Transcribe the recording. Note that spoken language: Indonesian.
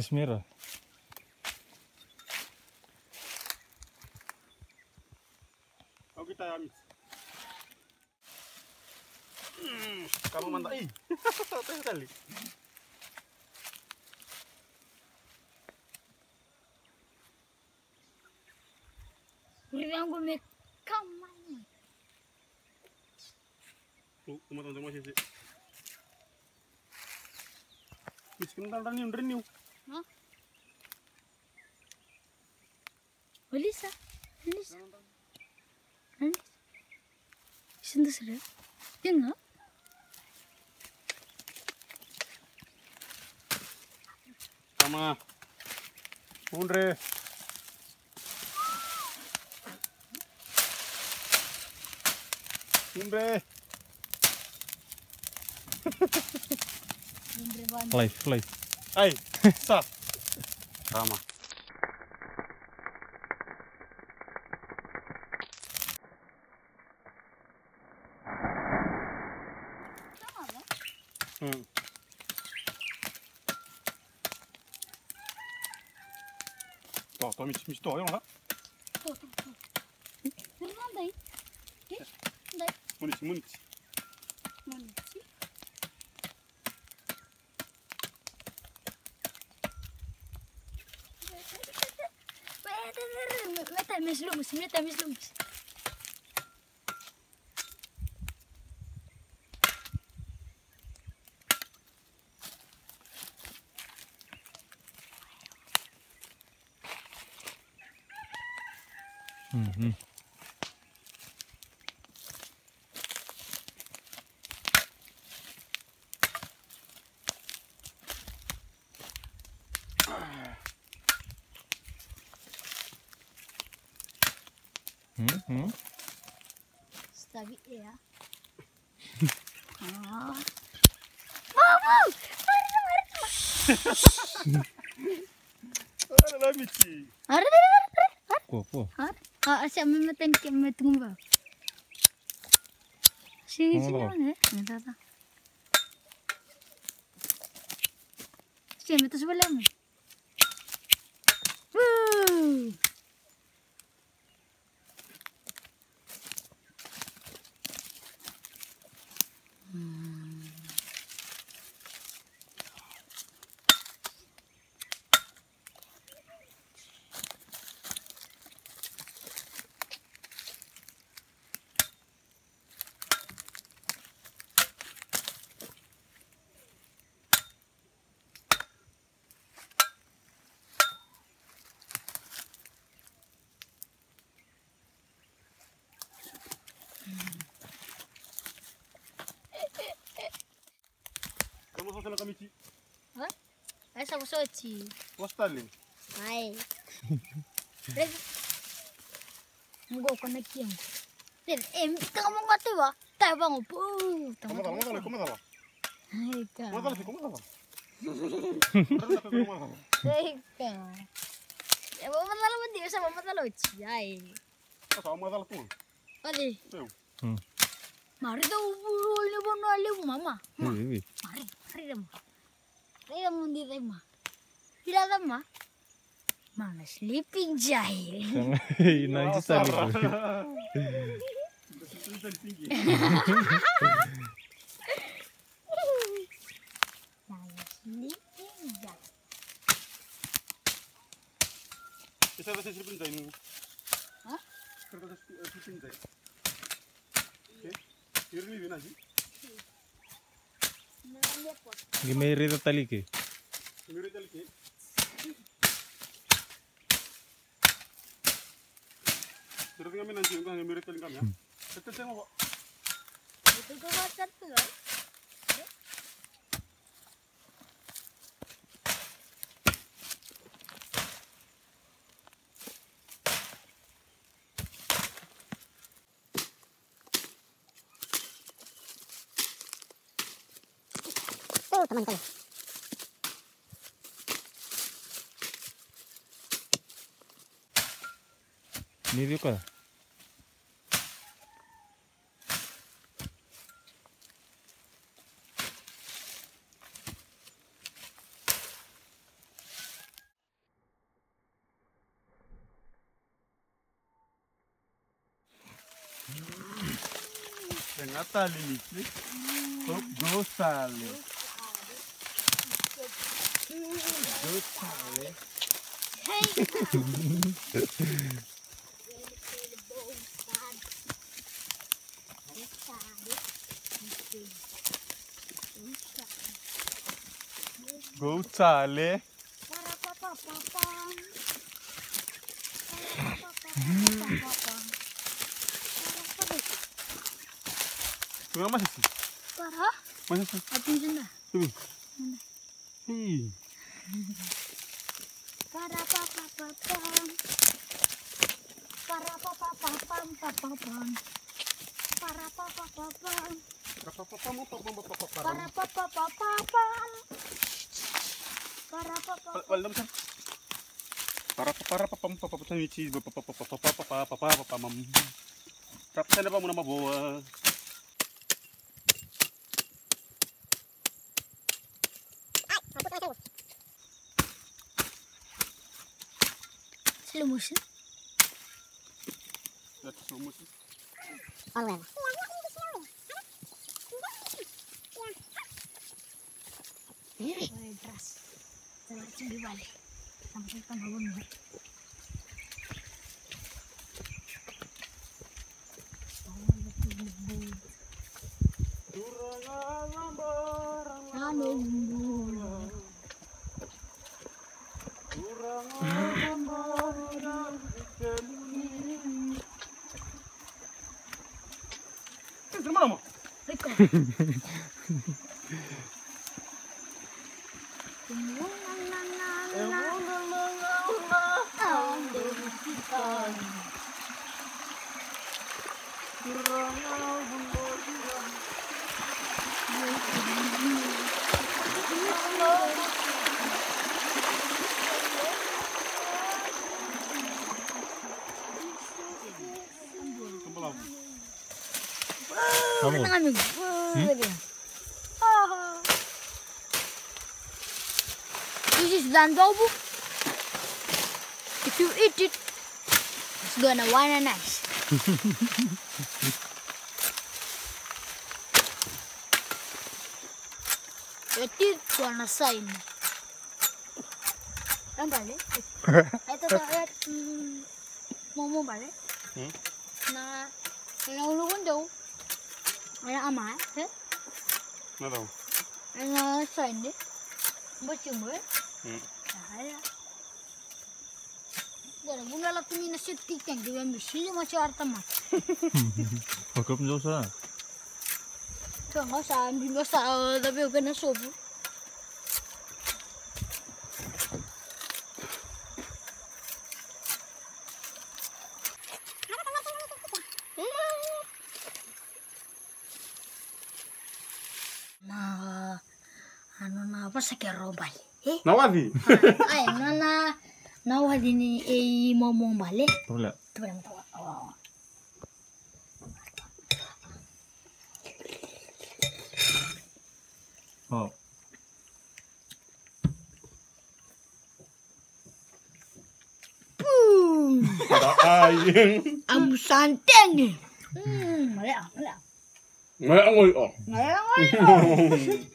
Merah. Oh kita amis. Kamu mantap Teh kali. Yang gue kamanya. Tuh, teman-teman masih sih. Miskin kan renew. Hah? Olisa. Olisa. Olisa. Sini sudah. Dengar. Sama. Undre. Undre. Live. Hai, sa. Sama. Tuh, mis tuh, yang lah. Tuh. Beneran deh. Deh. Munisi. Meta lumus. Stabil ya. Wow. Ada mici. Ada. Po. Siapa memetan tunggu. Sini mana? Entar. Siapa itu sebelah mana? Kamu salah kami ci. Hah? Saya sama Soci. Wastali. Hai. Nggak kena kiam. Dan kamu nggak tahu ah? Tahu bang, Kamu salah. Hai kak. Kamu salah. Ya bawa masalah mandi sama masalah Soci. Hai. Sama masalah tuh. Adi. Tuh. Mari tahu boleh bono alim mama. Mari. Mari dah. Saya mandi tema. Tidak sama. Mana sleeping jahil. Nanti sari. Mana sleeping jahil. Kita ada sleeping time. Hah? Kita ada sleeping time. Okay. Ini mana sih? Gimana itu tali ke? Gimana tali ke? Terus kami nanti enggak gimana tali kami ya? Kita tengok. Itu kau macam tu. teman-teman. Ini juga. Ternyata ini gosale. Gosale. Gosale. Tengah masih sih? Parah? Masih sih? Apa itu nah? Tuh. Hei. Parapapapapam. Parapapapapam. Parapapapapam. Parapapapapam. Walam sir. Para papam wici papam. Rap sana pa muna mabawa. Slow motion. That's so much. All well. Deras. Coba cembi balik. Sampai kan bangun. Terima mo. Riko. Kamu. This is dandobu. If you eat it, it's gonna wanna nice. It is gonna sign. Ang balik. Ito tayo momo balik. Na nahulugan daw. Ay ama, eh? Na daw. Ang sign di. Baca mo eh? Ay. Gana muna lang kami na sitik yang di ba misili macam artama. Hukum dosa. So nggak usah ambil dosa tapi oke na sobu. Nah, anu na apa sakit robal? Nawadi. Ay, nawadi ni momong balik. Boleh. Itu yang tahu. Oh. Ayun. Ang santeng. Malay. Ngayon. Malay.